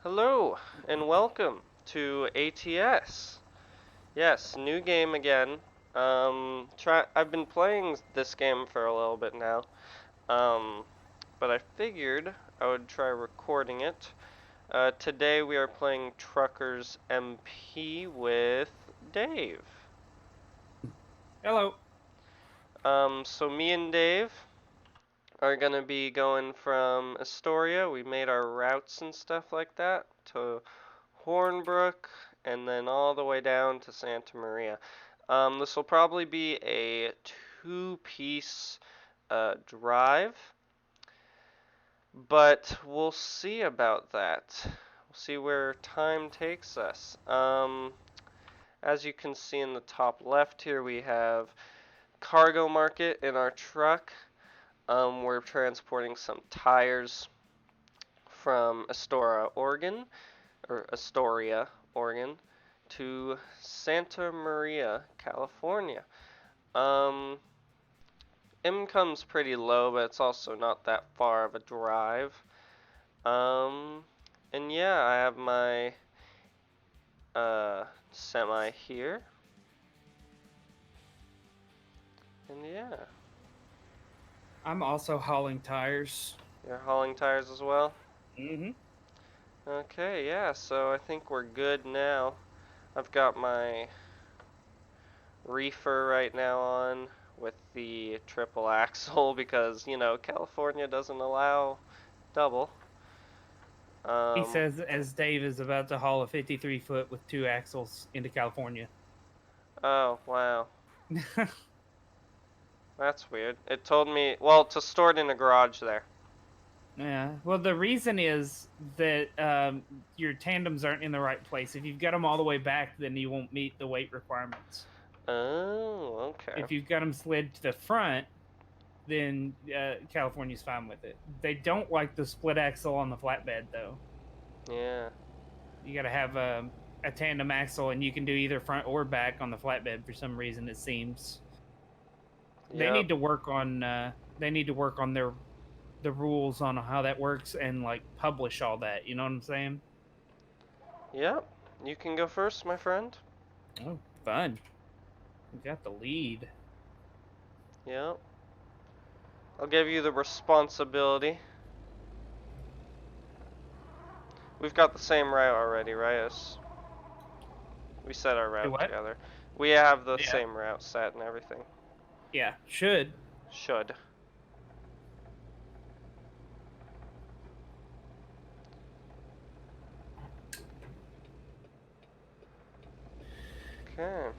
Hello and welcome to ATS. Yes, new game again. I've been playing this game for a little bit now. Um, but I figured I would try recording it. Today we are playing Truckers MP with Dave. Hello. So me and Dave are gonna be going from Astoria. We made our routes and stuff like that to Hornbrook, and then all the way down to Santa Maria. This will probably be a two-piece drive, but we'll see about that. We'll see where time takes us. As you can see in the top left here, we have cargo market in our truck. We're transporting some tires from Astoria, Oregon, to Santa Maria, California. Um, Income's pretty low, but it's also not that far of a drive. Um, and yeah, I have my semi here, and yeah, I'm also hauling tires. you're hauling tires as well. Mm-hmm. Okay, yeah, so I think we're good now. I've got my reefer right now on with the triple axle because, California doesn't allow double. He Um, says as Dave is about to haul a 53 foot with two axles into California. oh, wow. That's weird. It told me, well, to store it in a garage there. Yeah. Well, the reason is that your tandems aren't in the right place. If you've got them all the way back, then you won't meet the weight requirements. Oh, okay. If you've got them slid to the front, then California's fine with it. They don't like the split axle on the flatbed, though. Yeah. You got to have a tandem axle, and you can do either front or back on the flatbed for some reason. It seems they Yep. need to work on the rules on how that works and like publish all that. You know what I'm saying? Yep. You can go first, my friend. Oh, fun! We got the lead. Yep. I'll give you the responsibility. We've got the same route already, right? We set our Do route what? together. We have the Yeah, same route set and everything. yeah. Should. Should. Okay.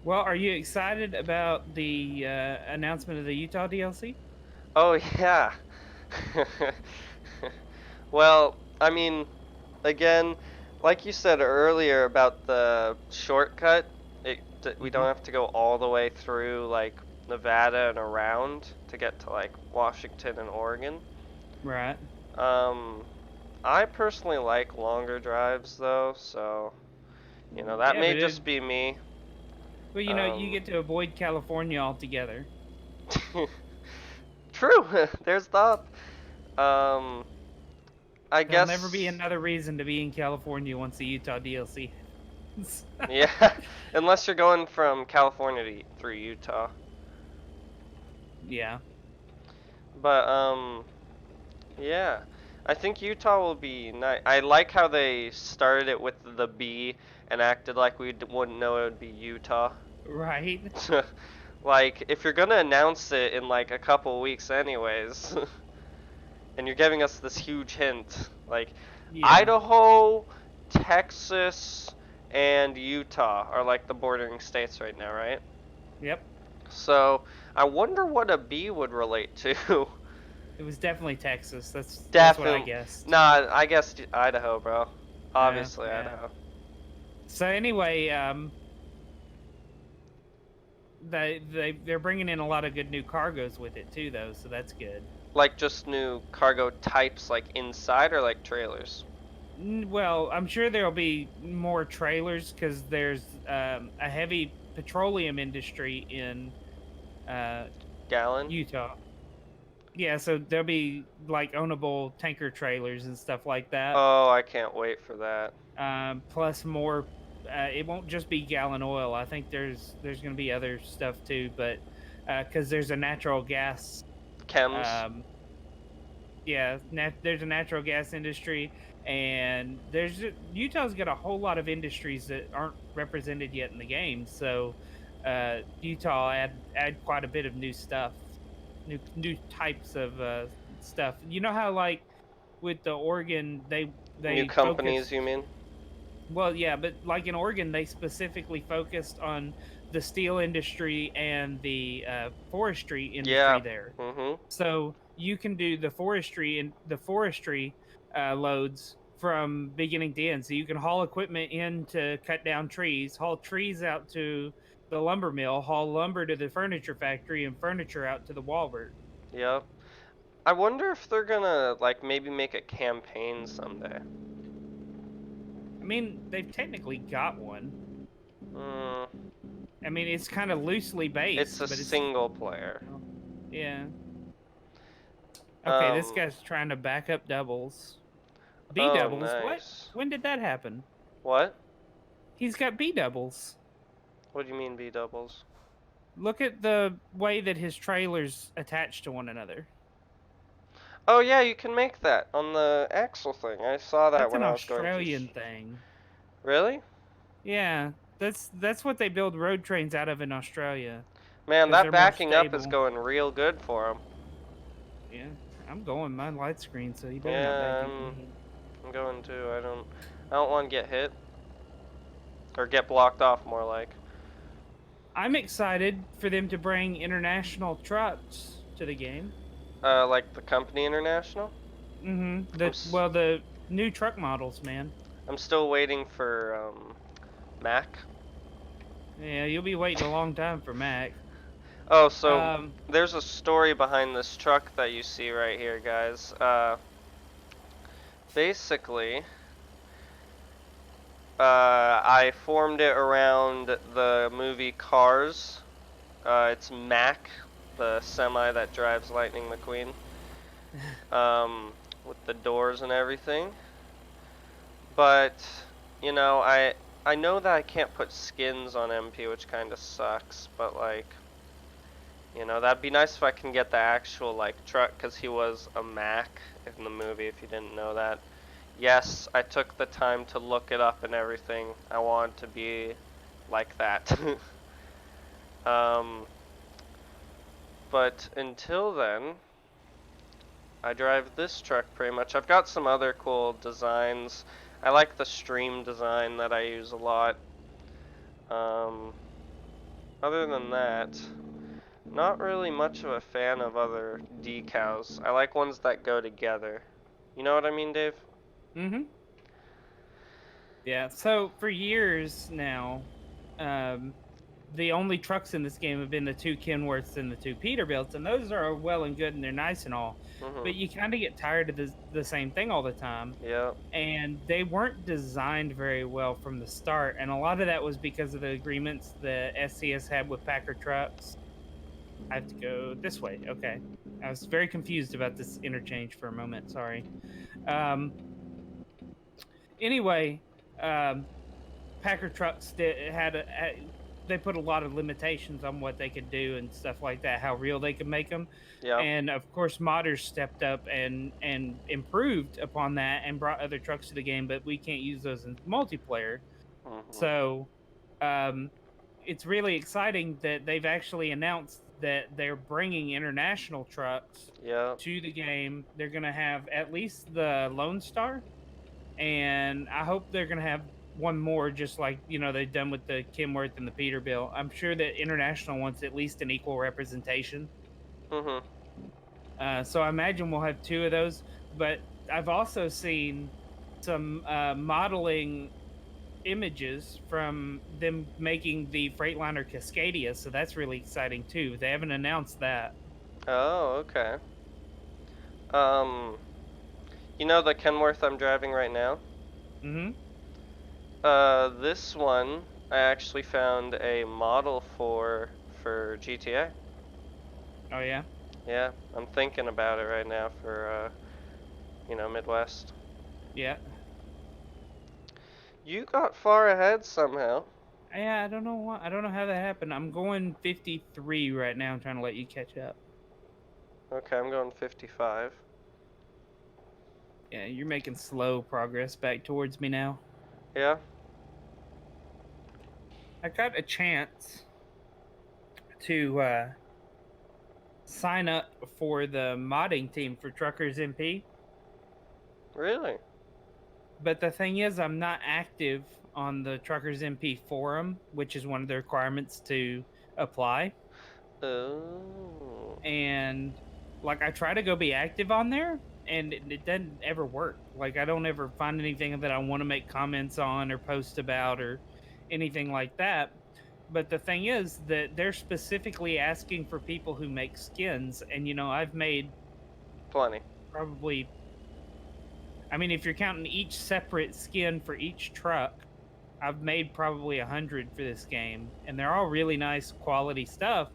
Well, are you excited about the announcement of the Utah DLC? Oh, yeah. Well, I mean, again, like you said earlier about the shortcut, we don't Mm-hmm. have to go all the way through like Nevada and around to get to like Washington and Oregon. Right. Um, I personally like longer drives though, so that Yeah, may but it, just be me. well, you Um, get to avoid California altogether. True. There's that. Um, I There'll never be guess. another reason to be in California once the Utah DLC ends. Yeah, unless you're going from California through Utah. Yeah. But yeah, I think Utah will be nice. I like how they started it with the B and acted like we wouldn't know it would be Utah. Right. Like, if you're gonna announce it in like a couple weeks, anyways, and you're giving us this huge hint, like Yeah. Idaho, Texas, and Utah are like the bordering states right now, right? Yep. So I wonder what a bee would relate to. It was definitely Texas. That's what I Definitely. guessed. Nah, I guess Idaho, bro. Yeah. Obviously Yeah. Idaho. So anyway, they're bringing in a lot of good new cargoes with it too, though. So that's good. Like just new cargo types, like inside or like trailers. Well, I'm sure there'll be more trailers because there's a heavy petroleum industry in uh, Gallon. Utah. Yeah, so there'll be like ownable tanker trailers and stuff like that. Oh, I can't wait for that. Plus more. It won't just be gallon oil. I think there's going to be other stuff too, but because there's a natural gas. Chems. Um, yeah, there's a natural gas industry, and Utah's got a whole lot of industries that aren't represented yet in the game. So Utah add quite a bit of new stuff, new types of stuff. You know how like with the Oregon New they companies, focus. you mean? Well, yeah, but like in Oregon, they specifically focused on the steel industry and the forestry industry Yeah. there. Mhm. So you can do the forestry loads from beginning to end. So you can haul equipment in to cut down trees, haul trees out to the lumber mill, haul lumber to the furniture factory, and furniture out to the wallwork. Yep. I wonder if they're gonna like maybe make a campaign someday. I mean, they've technically got one. Mm, I mean, it's kind of loosely it's a based, but it's single player. yeah. Okay, this Um. guy's trying to back up doubles. B Oh, doubles? What? nice. When did that happen? What? He's got B doubles. What do you mean B doubles? Look at the way that his trailers attach to one another. Oh yeah, you can make that on the axle thing. I saw that That's when an I was going through. Australian thing. Really? Yeah, that's what they build road trains out of in Australia Man, because that they're more backing up is stable. going real good for him. Yeah, I'm going my light screen, so you better not back Yeah, into me. I'm going too. I don't want to get hit or get blocked off, more like. I'm excited for them to bring international trucks to the game. Like the company international. Mm-hmm. I'm The new truck models, man. I'm still waiting for Mack. Yeah, you'll be waiting a long time for Mac. Oh, so Um, there's a story behind this truck that you see right here, guys. Basically, I formed it around the movie Cars. It's Mack, the semi that drives Lightning McQueen, with the doors and everything. But, you know, I know that I can't put skins on MP, which kind of sucks, but like, you know, that'd be nice if I can get the actual like truck, because he was a Mack in the movie, if you didn't know that. Yes, I took the time to look it up and everything. I want to be like that. um, but until then, I drive this truck pretty much. I've got some other cool designs. I like the stream design that I use a lot. Um, Other than that, not really much of a fan of other decals. I like ones that go together. You know what I mean, Dave? mm-hmm. Yeah. So for years now, um, the only trucks in this game have been the two Kenworths and the two Peterbilts, and those are well and good and they're nice and all. But Mhm. you kind of get tired of the same thing all the time. Yep. And they weren't designed very well from the start. And a lot of that was because of the agreements the SCS had with Packer trucks. I have to go this way. Okay. I was very confused about this interchange for a moment. Sorry. Um, anyway, um, Packer trucks they put a lot of limitations on what they could do and stuff like that, how real they could make them. Yep. And of course, modders stepped up and improved upon that and brought other trucks to the game, but we can't use those in multiplayer. Mhm. So, um, it's really exciting that they've actually announced that they're bringing international trucks Yep. to the game. They're going to have at least the Lone Star, and I hope they're going to have one more, just like they've done with the Kenworth and the Peterbilt. I'm sure that international wants at least an equal representation. Mhm. So I imagine we'll have two of those. But I've also seen some modeling images from them making the Freightliner Cascadia, so that's really exciting too. They haven't announced that. Oh, okay. Um, you know the Kenworth I'm driving right now? Mm-hmm. This one I actually found a model for GTA. Oh yeah. Yeah, I'm thinking about it right now for, Midwest. Yeah. You got far ahead somehow. Yeah, I don't know why. I don't know how that happened. I'm going 53 right now. I'm trying to let you catch up. Okay, I'm going 55. Yeah, you're making slow progress back towards me now. Yeah? I got a chance to sign up for the modding team for Truckers MP. Really? But the thing is, I'm not active on the Truckers MP forum, which is one of the requirements to apply. Oh. And like, I try to go be active on there, and it doesn't ever work. Like, I don't ever find anything that I want to make comments on or post about or anything like that. But the thing is that they're specifically asking for people who make skins, and I've made Plenty. probably, I mean, if you're counting each separate skin for each truck, I've made probably 100 for this game, and they're all really nice quality stuff.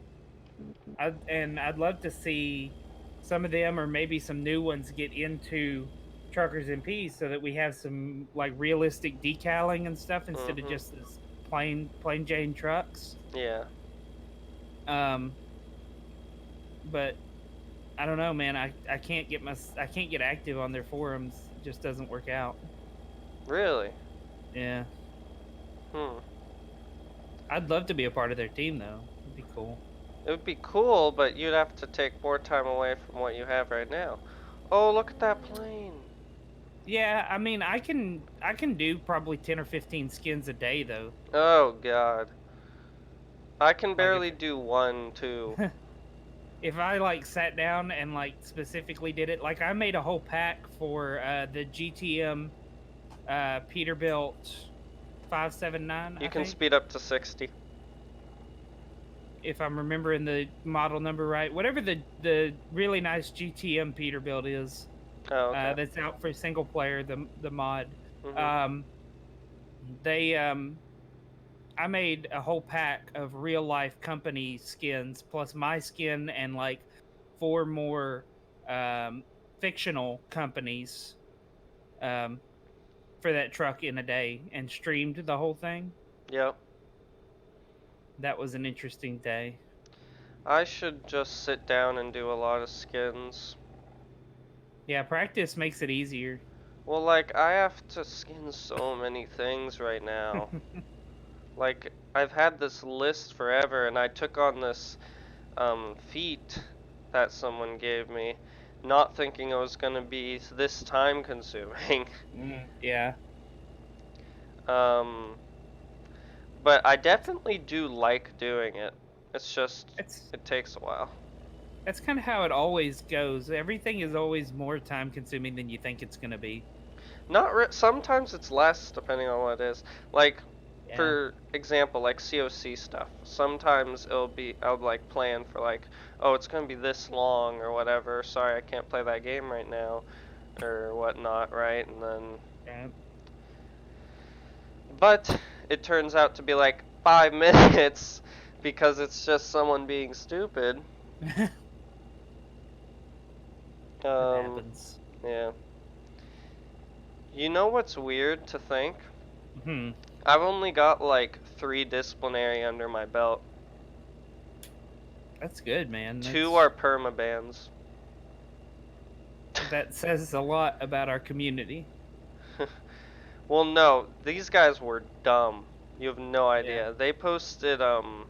I'd love to see some of them, or maybe some new ones, get into Truckers MP, so that we have some like realistic decaling and stuff instead of Mm-hmm. just this plain Jane trucks. Yeah. Um, but I don't know, man. I can't I can't get active on their forums. It just doesn't work out. Really? Yeah, Hmm. I'd love to be a part of their team though. It'd be cool. It would be cool, but you'd have to take more time away from what you have right now. Oh, look at that plane. Yeah, I mean, I can do probably 10 or 15 skins a day though. Oh, God. I can Like barely do one, too. if I like sat down and like specifically did it, like I made a whole pack for the GTM Peterbilt 579, You I can think, speed up to 60. if I'm remembering the model number right. Whatever the really nice GTM Peterbilt is, Oh, okay. that's out for single player, the mod. Mm-hmm. Um, they I made a whole pack of real life company skins plus my skin and like four more um, fictional companies um, for that truck in a day, and streamed the whole thing. Yep. That was an interesting day. I should just sit down and do a lot of skins. Yeah, practice makes it easier. Well, like, I have to skin so many things right now. Like, I've had this list forever, and I took on this feat that someone gave me, not thinking it was gonna be this time consuming. Yeah, um, but I definitely do like doing it. It's just, it's it takes a while. that's kind of how it always goes. Everything is always more time consuming than you think it's going to be. Sometimes it's less, depending on what it is. Like, Yeah. for example, like COC stuff. Sometimes I'll like plan for like, oh, it's gonna be this long or whatever. Sorry, I can't play that game right now, or whatnot, right? And then, Yeah. but it turns out to be like 5 minutes because it's just someone being stupid. That Um, happens. yeah. You know what's weird to think? Hmm. I've only got like 3 disciplinary under my belt. That's good, man. 2 are permabans. That says a lot about our community. Well, no, these guys were dumb. You have no Yeah. idea. They posted hmm,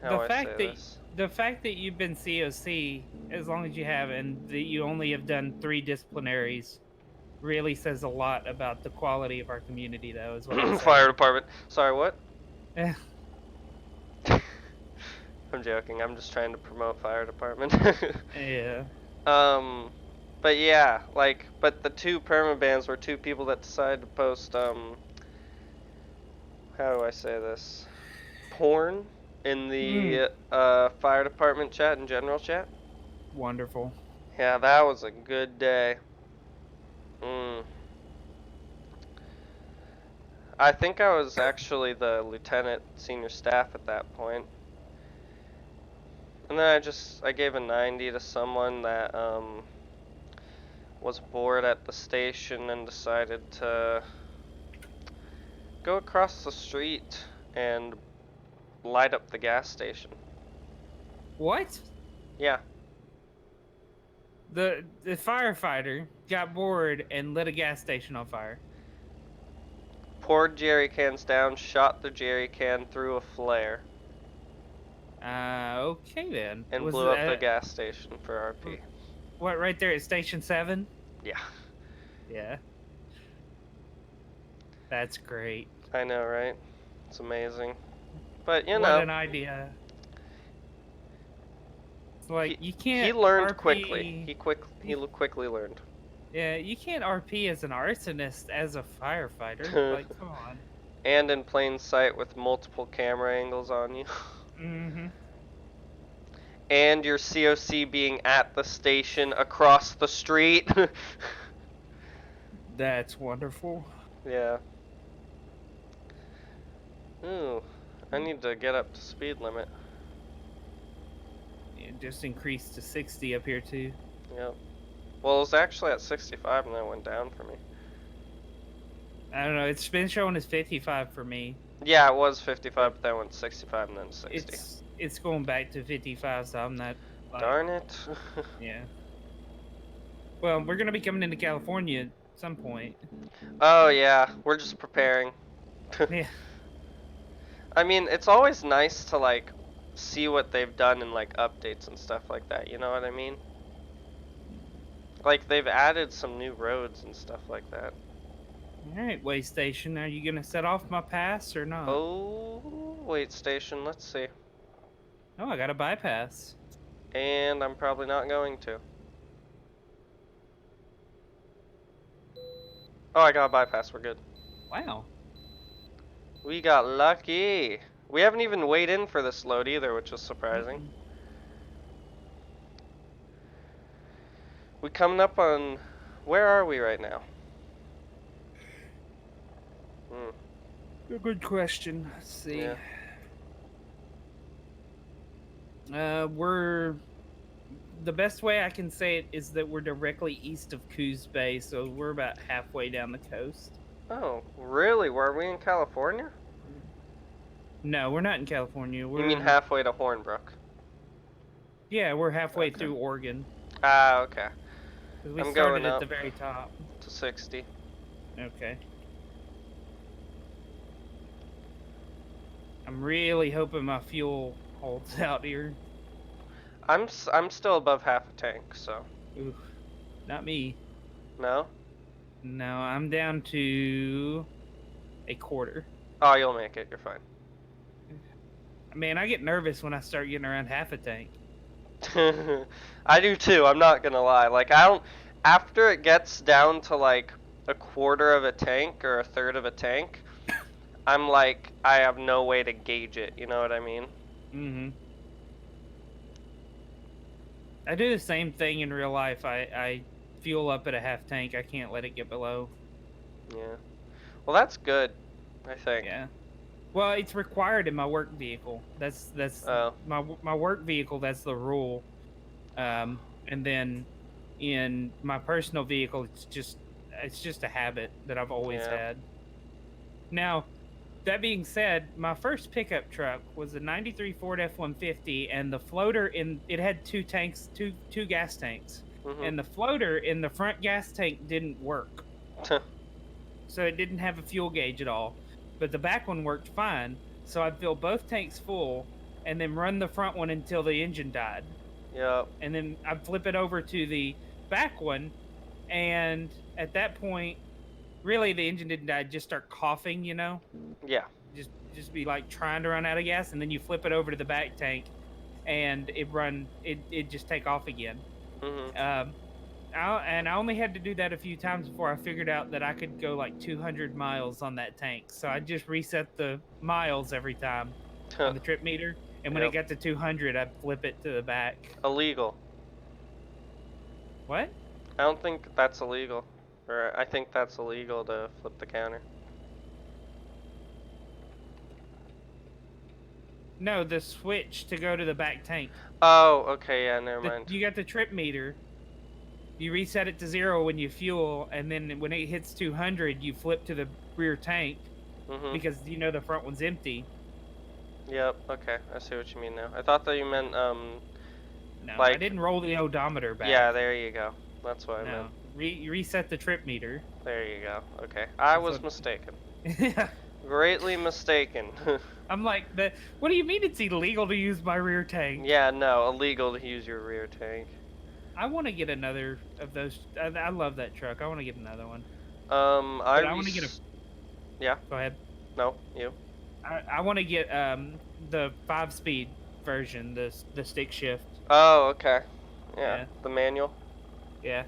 how The do I say fact that this? the fact that you've been COC as long as you have, and that you only have done 3 disciplinaries, really says a lot about the quality of our community, though, is what I'm Fire saying. department. Sorry, what? Eh, I'm joking. I'm just trying to promote fire department. yeah. um, but yeah, like, but the 2 permabans were 2 people that decided to post how do I say this? Porn in Mm, the fire department chat and general chat. wonderful. Yeah, that was a good day. Mm. I think I was actually the lieutenant senior staff at that point. And then I gave a 90 to someone that was bored at the station and decided to go across the street and light up the gas station. What? Yeah. The firefighter got bored and lit a gas station on fire. Poured jerry cans down, shot the jerry can through a flare, Okay then. and Was blew up the gas station for RP. what, right there at Station 7? Yeah. Yeah. That's great. I know, right? It's amazing. But, you What know. an idea. It's like, you can't He learned RP... quickly. He quickly learned. Yeah, you can't RP as an arsonist as a firefighter. Like, come on. And in plain sight with multiple camera angles on you. Mm-hmm. And your COC being at the station across the street. That's wonderful. Yeah. Ooh, I need to get up to speed limit. It just increased to 60 up here too. Yep. Well, it was actually at 65 and then it went down for me. I don't know. It's been showing as 55 for me. Yeah, it was 55, but then it went 65 and then 60. It's going back to 55, so I'm not. Like, darn it. Yeah. Well, we're gonna be coming into California at some point. Oh yeah, we're just preparing. Yeah. I mean, it's always nice to like see what they've done in like updates and stuff like that, you know what I mean? Like they've added some new roads and stuff like that. Alright, way station. Are you gonna set off my pass or not? Oh, wait station, let's see. Oh, I got a bypass. And I'm probably not going to. Oh, I got a bypass, we're good. Wow. We got lucky. We haven't even weighed in for this load either, which is surprising. Mm-hmm. We coming up on, where are we right now? A good question. Let's see. Yeah. We're the best way I can say it is that we're directly east of Coos Bay, so we're about halfway down the coast. Oh, really? Were we in California? No, we're not in California. We're You mean halfway to Hornbrook? Yeah, we're halfway Okay. through Oregon. Ah, okay. 'Cause we I'm started going at up the very top. to 60. Okay. I'm really hoping my fuel holds out here. I'm still above half a tank, so. Oof. Not me. No? No, I'm down to a quarter. Oh, you'll make it. You're fine. Man, I get nervous when I start getting around half a tank. I do too, I'm not gonna lie. Like, I don't. After it gets down to like a quarter of a tank or a third of a tank, I'm like, I have no way to gauge it, you know what I mean? Mm-hmm. I do the same thing in real life. I fuel up at a half tank. I can't let it get below. Yeah. Well, that's good, I think. Yeah. Well, it's required in my work vehicle. That's Oh. my work vehicle. That's the rule. And then in my personal vehicle, it's just a habit that I've always Yeah. had. Now, that being said, my first pickup truck was a '93 Ford F-150, and the floater it had two gas tanks, and the floater in the front gas tank didn't work, so it didn't have a fuel gauge at all. But the back one worked fine, so I'd fill both tanks full, and then run the front one until the engine died. Yep. And then I'd flip it over to the back one, and at that point, really the engine didn't die, just start coughing, you know? Yeah. Just be like trying to run out of gas, and then you flip it over to the back tank, and it just take off again. I only had to do that a few times before I figured out that I could go like 200 miles on that tank. So I just reset the miles every time on the trip meter, and when it got to 200, I'd flip it to the back. Illegal. What? I don't think that's illegal. Or I think that's illegal to flip the counter. No, the switch to go to the back tank. Oh, okay, yeah, never mind. You got the trip meter. You reset it to 0 when you fuel, and then when it hits 200, you flip to the rear tank Mhm. because you know the front one's empty. Yep. Okay, I see what you mean now. I thought that you meant No, I like didn't roll the odometer yeah, back. there you go. That's what I meant. No, reset the trip meter. There you go. Okay, I That's was what. mistaken. Yeah. Greatly mistaken. I'm like, what do you mean it's illegal to use my rear tank? Yeah, no, illegal to use your rear tank. I want to get another of those. I love that truck. I want to get another one, I but I want to get a. res. Yeah. Go ahead. No, you. I want to get the 5-speed version, the stick shift. Oh, okay. Yeah, Yeah, the manual. yeah.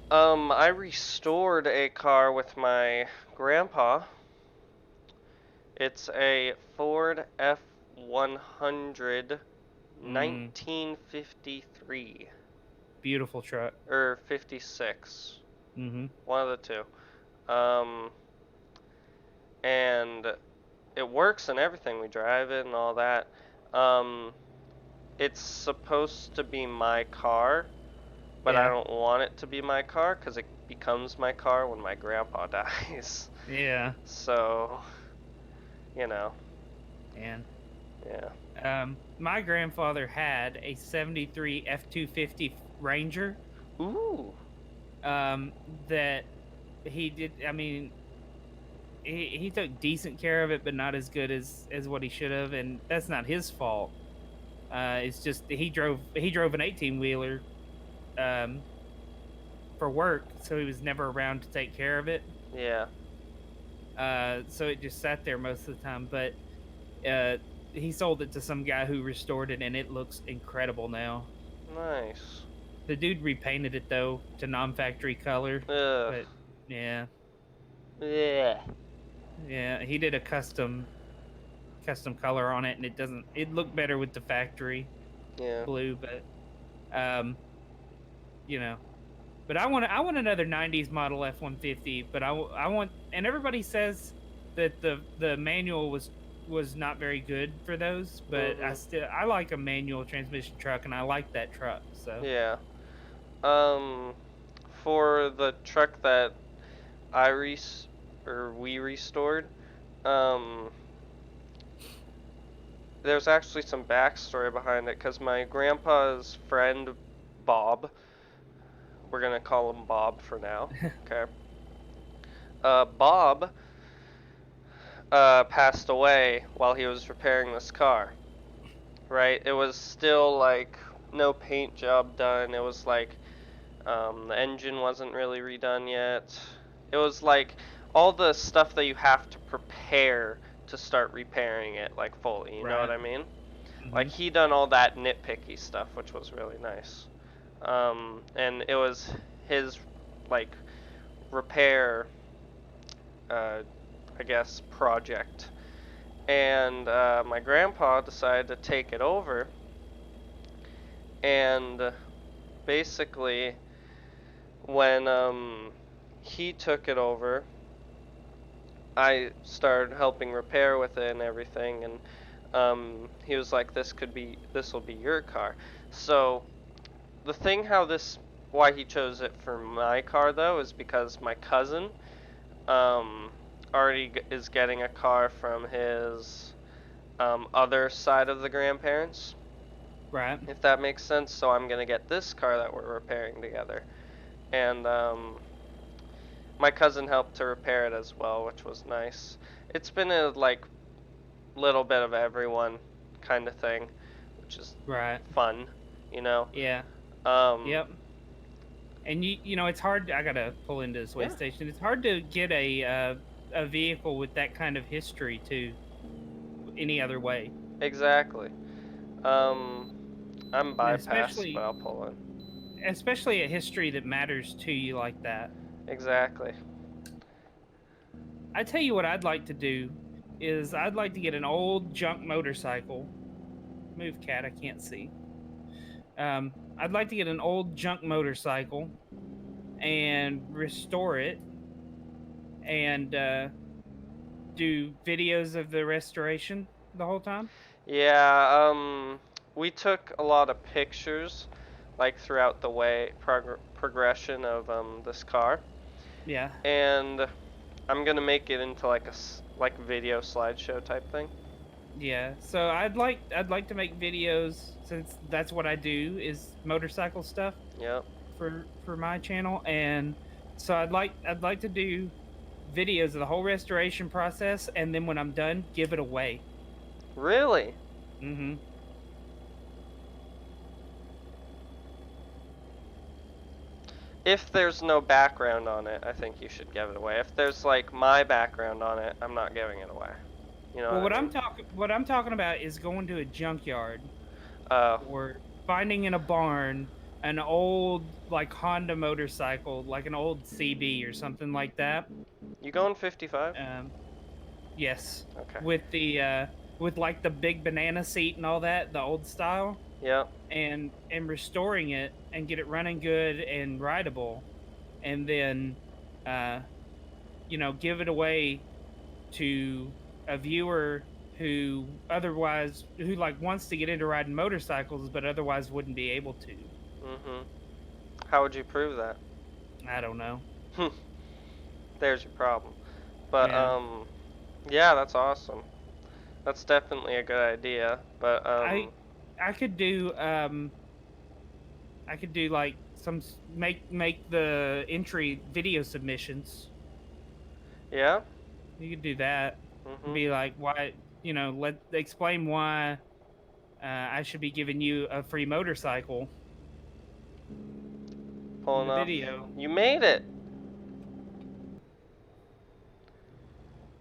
I restored a car with my grandpa. It's a Ford F100 Mm, 1953 beautiful truck. or 56. Mm-hmm. One of the two. Um, and it works and everything. We drive it and all that. Um, it's supposed to be my car, but I Yeah, don't want it to be my car because it becomes my car when my grandpa dies. yeah. So, you know, And yeah. my grandfather had a '73 F-250 Ranger. Ooh. That he did. I mean, he took decent care of it, but not as good as what he should have, and that's not his fault. It's just he drove an 18-wheeler um for work, so he was never around to take care of it. Yeah. So it just sat there most of the time. But uh, he sold it to some guy who restored it, and it looks incredible now. Nice. The dude repainted it though to non-factory color, Ugh. but yeah, Yeah. yeah, he did a custom color on it, and it looked better with the factory Yeah. blue, but um, you know. But I want another '90s model F-150. But I want, and everybody says that the manual was not very good for those. But Mhm. I like a manual transmission truck, and I like that truck. So Yeah. Um, for the truck that I or we restored, um, there's actually some backstory behind it because my grandpa's friend Bob, we're gonna call him Bob for now. Okay. Bob passed away while he was repairing this car. Right? It was still like no paint job done. It was like the engine wasn't really redone yet. It was like all the stuff that you have to prepare to start repairing it like fully. You know what right. I mean? Like Hmm. he done all that nitpicky stuff, which was really nice. And it was his like repair, uh, I guess, project. And my grandpa decided to take it over, and basically, when he took it over, I started helping repair with it and everything, and he was like, this will be your car." So the thing why he chose it for my car though is because my cousin um, already is getting a car from his other side of the grandparents, Right. if that makes sense. So I'm gonna get this car that we're repairing together, and my cousin helped to repair it as well, which was nice. It's been a like little bit of everyone kind of thing, which is Right. fun, you know. Yeah. Um, Yep. And it's hard. I gotta pull into this way yeah, station. It's hard to get a vehicle with that kind of history too. Any other way, exactly. Um, I'm and bypassed, but I'll pull in. especially a history that matters to you like that. Exactly. I tell you what I'd like to do is I'd like to get an old junk motorcycle. Move, cat. I can't see. I'd like to get an old junk motorcycle and restore it and do videos of the restoration the whole time? Yeah, we took a lot of pictures, like throughout the way progression of this car, Yeah. and I'm gonna make it into like like video slideshow type thing. Yeah. So I'd like to make videos since that's what I do is motorcycle stuff Yep. for my channel, and so I'd like to do videos of the whole restoration process, and then when I'm done, give it away. Really? Mm-hmm. If there's no background on it, I think you should give it away. If there's like my background on it, I'm not giving it away. You know Well, what I mean? what I'm talking about is going to a junkyard Oh, or finding in a barn an old like Honda motorcycle, like an old CB or something like that. you going 55? Um, yes, Okay. with like the big banana seat and all that, the old style, Yep. and restoring it and get it running good and rideable, and then uh, give it away to a viewer who like wants to get into riding motorcycles but otherwise wouldn't be able to. Mhm. How would you prove that? I don't know. There's your problem. But Yeah. yeah, that's awesome. That's definitely a good idea. But I I could do like make the entry video submissions. yeah. You could do that. Mhm. Be like, why, let explain why I should be giving you a free motorcycle in Pulling the off. video. You made it.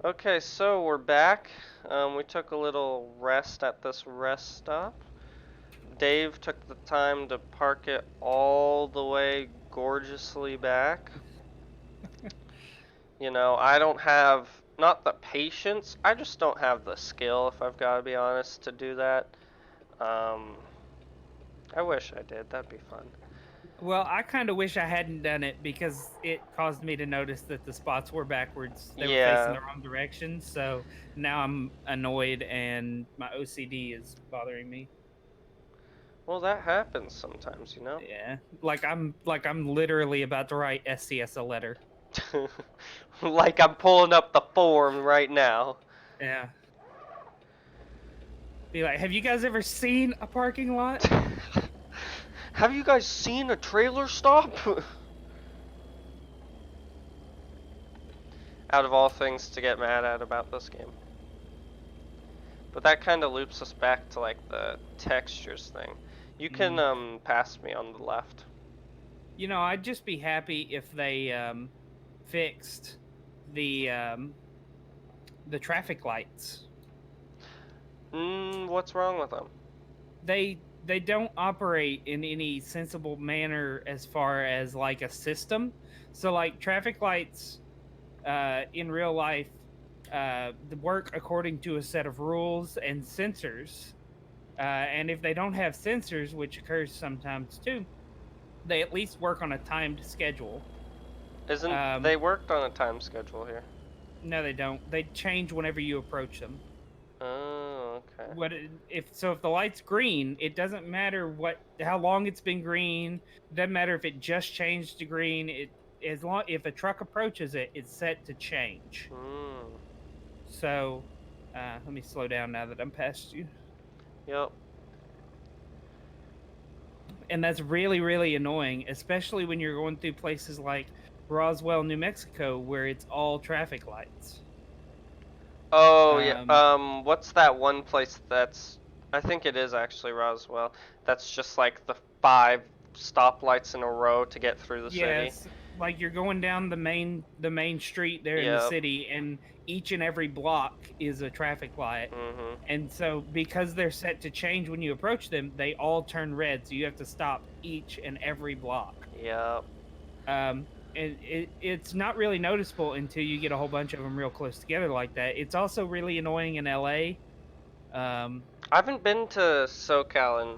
Okay, so we're back. We took a little rest at this rest stop. Dave took the time to park it all the way gorgeously back. You know, I don't have, not the patience, I just don't have the skill, if I've got to be honest, to do that. Um, I wish I did, that'd be fun. Well, I kind of wish I hadn't done it because it caused me to notice that the spots were backwards. They were facing Yeah, the wrong direction. So now I'm annoyed and my OCD is bothering me. well, that happens sometimes, you know? Yeah. Like I'm literally about to write SCS a letter. Like I'm pulling up the form right now. Yeah. Be like, have you guys ever seen a parking lot? Have you guys seen a trailer stop? Out of all things to get mad at about this game. But that kind of loops us back to like the textures thing. You can pass me on the left. I'd just be happy if they fixed the traffic lights. What's wrong with them? They don't operate in any sensible manner as far as like a system. So like traffic lights in real life work according to a set of rules and sensors. And if they don't have sensors, which occurs sometimes too, they at least work on a timed schedule. Isn't they worked on a time schedule here? No, they don't. They change whenever you approach them. Oh, okay. If the light's green, it doesn't matter how long it's been green. It doesn't matter if it just changed to green. If a truck approaches it, it's set to change. So, let me slow down now that I'm past you. Yep. And that's really, really annoying, especially when you're going through places like Roswell, New Mexico, where it's all traffic lights. Oh, yeah. What's that one place that's, I think it is actually Roswell, that's just like the 5 stoplights in a row to get through the city? Yes, like you're going down the main street there in the Yep. city, and each and every block is a traffic light. And so because they're set to change when you approach them, they all turn red, so you have to stop each and every block. Yep. And it's not really noticeable until you get a whole bunch of them real close together like that. It's also really annoying in LA. I haven't been to SoCal in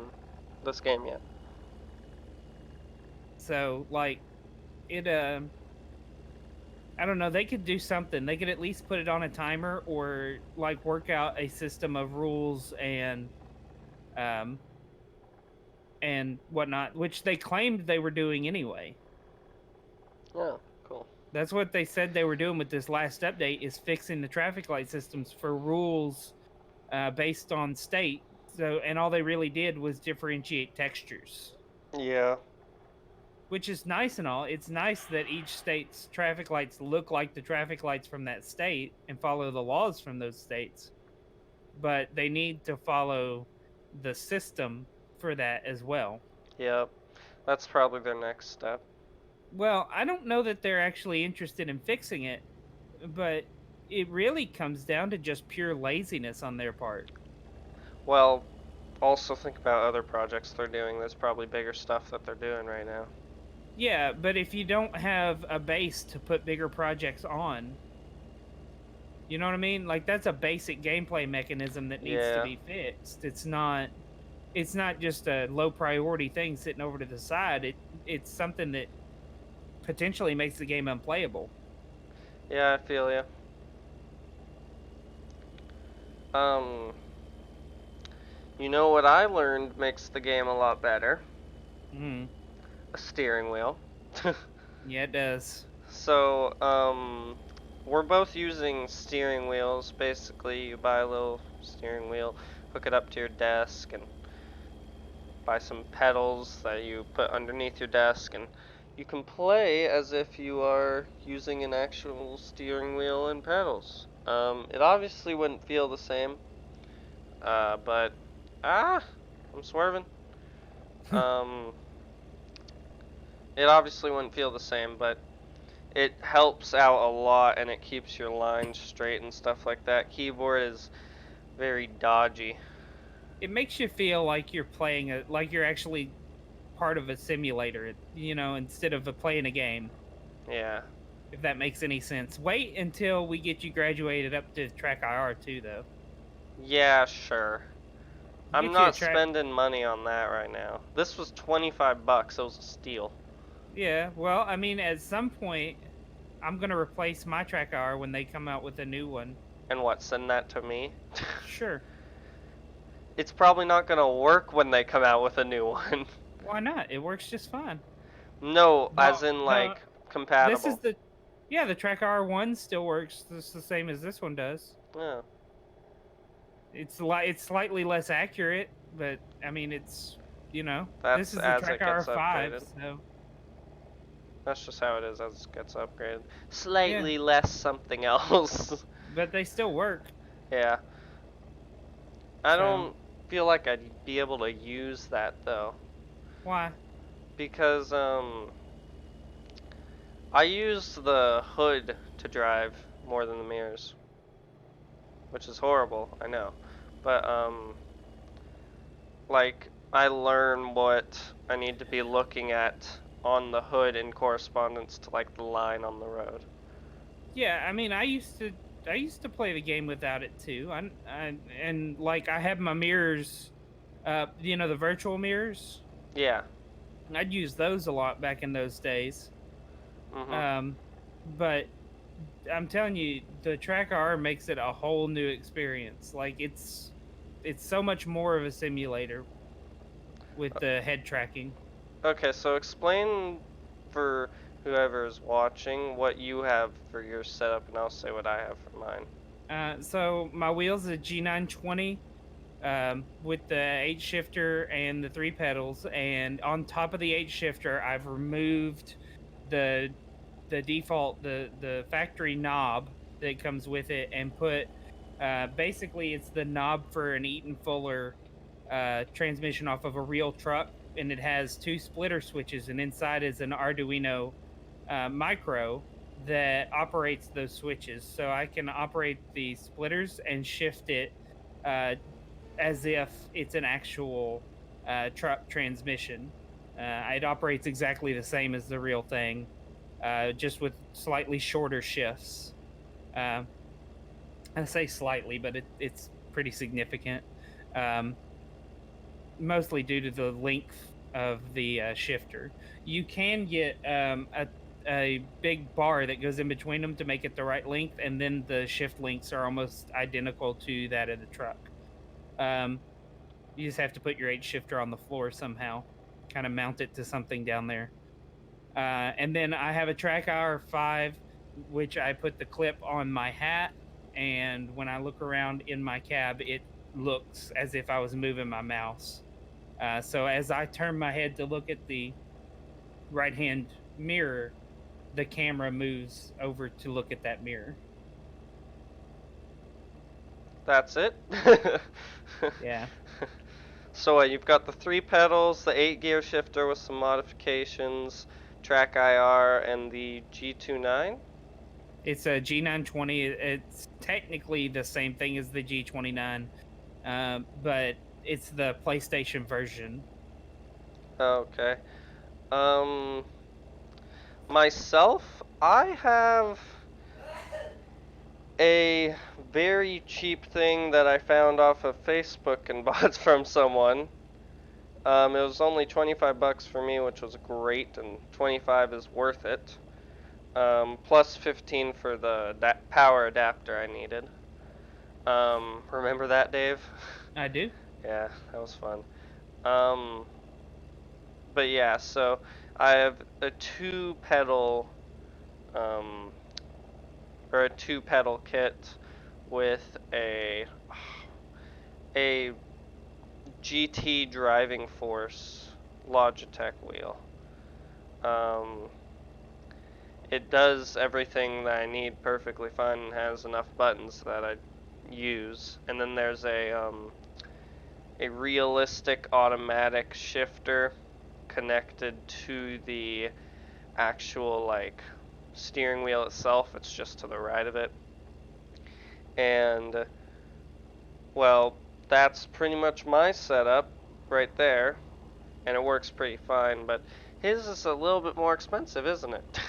this game yet. So like it I don't know. They could do something. They could at least put it on a timer, or like work out a system of rules um and whatnot, which they claimed they were doing anyway. Oh, cool. That's what they said they were doing with this last update, is fixing the traffic light systems for rules based on state. So, and all they really did was differentiate textures, Yeah. which is nice and all. It's nice that each state's traffic lights look like the traffic lights from that state and follow the laws from those states. But they need to follow the system for that as well. Yep. That's probably their next step. Well, I don't know that they're actually interested in fixing it, but it really comes down to just pure laziness on their part. Well, also think about other projects they're doing. There's probably bigger stuff that they're doing right now. Yeah, but if you don't have a base to put bigger projects on, you know what I mean? Like, that's a basic gameplay mechanism that needs to Yeah. be fixed. It's not just a low priority thing sitting over to the side. It's something that potentially makes the game unplayable. Yeah, I feel you. Um, you know what I learned makes the game a lot better? Mhm. A steering wheel. Yeah, it does. So, we're both using steering wheels. Basically, you buy a little steering wheel, hook it up to your desk, and buy some pedals that you put underneath your desk, and you can play as if you are using an actual steering wheel and pedals. It obviously wouldn't feel the same, but I'm swerving. Um, it obviously wouldn't feel the same, but it helps out a lot, and it keeps your lines straight and stuff like that. Keyboard is very dodgy. It makes you feel like you're like you're actually part of a simulator, instead of playing a game. Yeah. If that makes any sense. Wait until we get you graduated up to track IR too, though. Yeah, sure. I'm Get you a not track. spending money on that right now. This was 25 bucks. It was a steal. Yeah, well, I mean, at some point, I'm gonna replace my track IR when they come out with a new one. And what, send that to me? Sure. It's probably not gonna work when they come out with a new one. Why not? It works just fine. No, No, as in no. like This is compatible. the track IR1 still works just the same as this one does. Yeah. It's slightly less accurate, but I mean, this That's is the as it track gets IR5, upgraded. so That's just how it is as it gets upgraded. yeah. Slightly less something else. But they still work. Yeah. I So don't feel like I'd be able to use that though. why? Because I use the hood to drive more than the mirrors, which is horrible, I know. But like I learn what I need to be looking at on the hood in correspondence to like the line on the road. Yeah, I mean, I used to play the game without it too. And like I have my mirrors, the virtual mirrors. Yeah. I'd use those a lot back in those days. Mhm. Um, but I'm telling you, the track R makes it a whole new experience. Like it's so much more of a simulator with the head tracking. Okay, so explain for whoever is watching what you have for your setup, and I'll say what I have for mine. So my wheels are G920 with the 8 shifter and the 3 pedals, and on top of the 8 shifter, I've removed the default the factory knob that comes with it, and put basically it's the knob for an Eaton Fuller transmission off of a real truck, and it has 2 splitter switches, and inside is an Arduino micro that operates those switches. So I can operate the splitters and shift it as if it's an actual truck transmission. It operates exactly the same as the real thing, just with slightly shorter shifts. Uh, I say slightly, but it's pretty significant. Um, Mostly due to the length of the shifter. You can get a big bar that goes in between them to make it the right length, and then the shift links are almost identical to that of the truck. Um, you just have to put your 8 shifter on the floor somehow, kind of mount it to something down there. And then I have a track hour 5, which I put the clip on my hat, and when I look around in my cab, it looks as if I was moving my mouse. So as I turn my head to look at the right hand mirror, the camera moves over to look at that mirror. That's it? Yeah. So you've got the 3 pedals, the 8 gear shifter with some modifications, track IR, and the G29? It's a G920. It's technically the same thing as the G29, but it's the PlayStation version. Okay. Um, myself, I have a very cheap thing that I found off of Facebook and bought from someone. It was only 25 bucks for me, which was great, and 25 is worth it. Plus 15 for the power adapter I needed. Remember that, Dave? I do. Yeah, that was fun. Um, but yeah, so I have a 2 pedal, um, or a 2 pedal kit with a GT Driving Force Logitech wheel. Um, it does everything that I need perfectly fine and has enough buttons that I use. And then there's a realistic automatic shifter connected to the actual like steering wheel itself. It's just to the right of it. And well, that's pretty much my setup right there, and it works pretty fine, but his is a little bit more expensive, isn't it?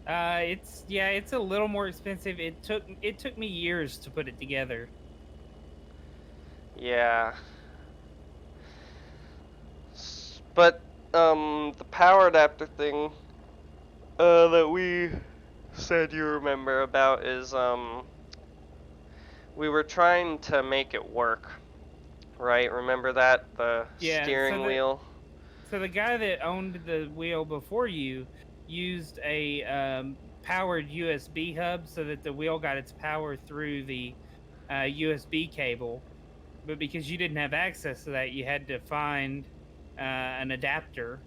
It's a little more expensive. It took me years to put it together. Yeah. But the power adapter thing that we said you remember about is we were trying to make it work, right? Remember that? The Yeah, steering wheel? so the guy that owned the wheel before you used a powered USB hub so that the wheel got its power through the USB cable. But because you didn't have access to that, you had to find an adapter,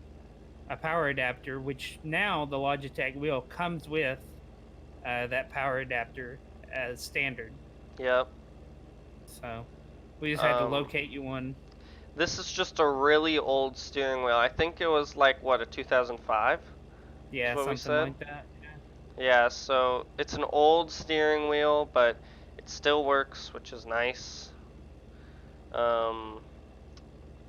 a power adapter, which now the Logitech wheel comes with that power adapter as standard. Yep. So we just had to locate you one. This is just a really old steering wheel. I think it was like, what, a 2005? Yeah, What we something said? like that. Yeah, so it's an old steering wheel, but it still works, which is nice. Um,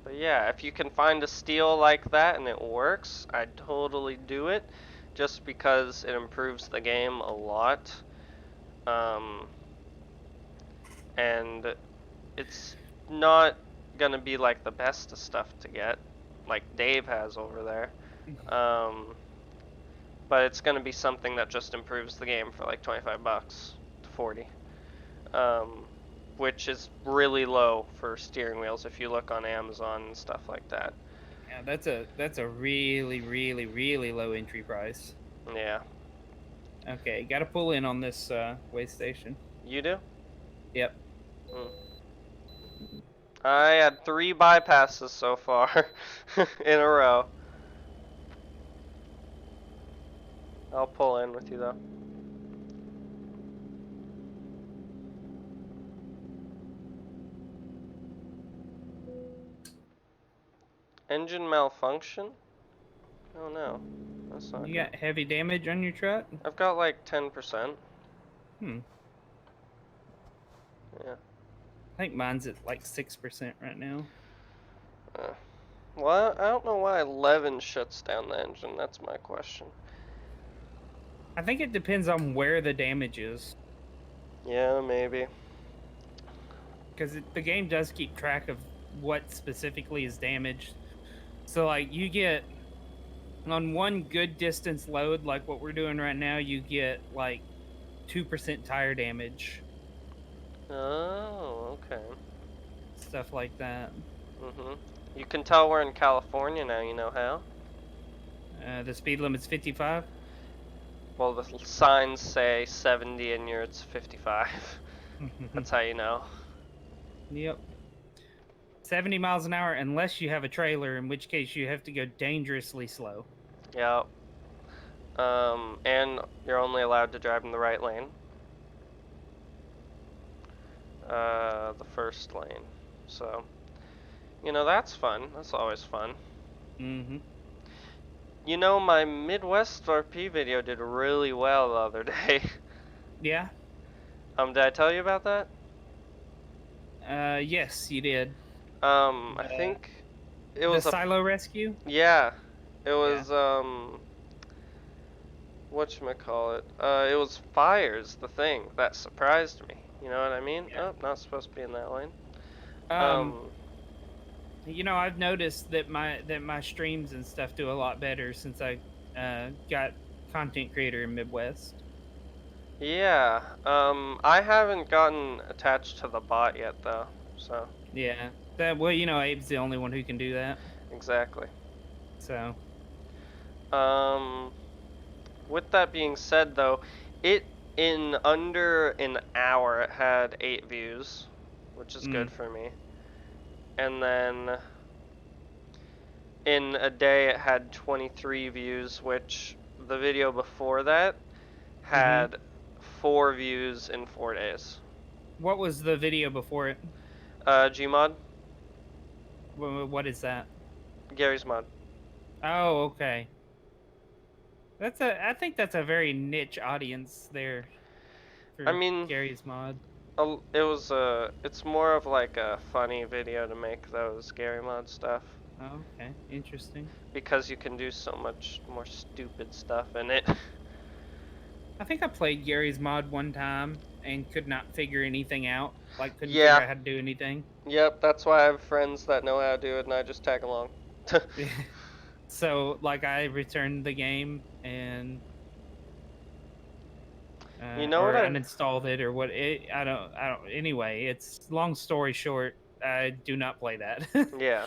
but yeah, if you can find a steel like that and it works, I'd totally do it, just because it improves the game a lot. And it's not gonna be like the best of stuff to get, like Dave has over there. But it's gonna be something that just improves the game for like 25 bucks to 40. Which is really low for steering wheels if you look on Amazon and stuff like that. Yeah, that's a really really low entry price. Yeah. Okay, got to pull in on this way station. You do? Yep. I had 3 bypasses so far in a row. I'll pull in with you though. Engine malfunction? Oh no, that's not You good. got heavy damage on your truck? I've got like 10%. Hmm. Yeah. I think mine's at like 6% right now. Well, I don't know why 11 shuts down the engine. That's my question. I think it depends on where the damage is. Yeah, maybe. Because the game does keep track of what specifically is damaged. So, like, you get On one good distance load, like what we're doing right now, you get like 2% tire damage, Oh, okay. stuff like that. Mhm. You can tell we're in California now. You know how? The speed limit's 55. Well, the signs say 70 and yours 55. That's how you know. Yep. 70 miles an hour unless you have a trailer, in which case you have to go dangerously slow. Yep. And you're only allowed to drive in the right lane. The first lane. So, that's fun. That's always fun. Mm-hmm. You know, my Midwest RP video did really well the other day. Yeah. Did I tell you about that? Yes, you did. I The think it the was silo rescue. yeah, it Yeah. was, whatchamacallit? It was fires, the thing that surprised me. You know what I mean? Yeah. Oh, not supposed to be in that lane. Um, Um, I've noticed that my streams and stuff do a lot better since I got content creator in Midwest. yeah, I haven't gotten attached to the bot yet, though, so, Yeah. Abe's the only one who can do that. exactly. So, Um, with that being said, though, it, in under an hour, it had 8 views, which is mm, good for me. And then in a day it had 23 views, which the video before that mm-hmm. had 4 views in 4 days. What was the video before it? Gmod, What is that? Garrys Mod. Oh, okay. I think that's a very niche audience there I for mean, Garry's Mod. it's more of like a funny video to make those Gary Mod stuff Oh, okay, interesting. because you can do so much more stupid stuff in it. I think I played Garry's Mod one time and could not figure anything out. Like, couldn't figure Yeah, out how to do anything. yep, that's why I have friends that know how to do it and I just tag along. So, like, I returned the game and You know what or I uninstalled it or what. I don't. Anyway, it's long story short. I do not play that. Yeah.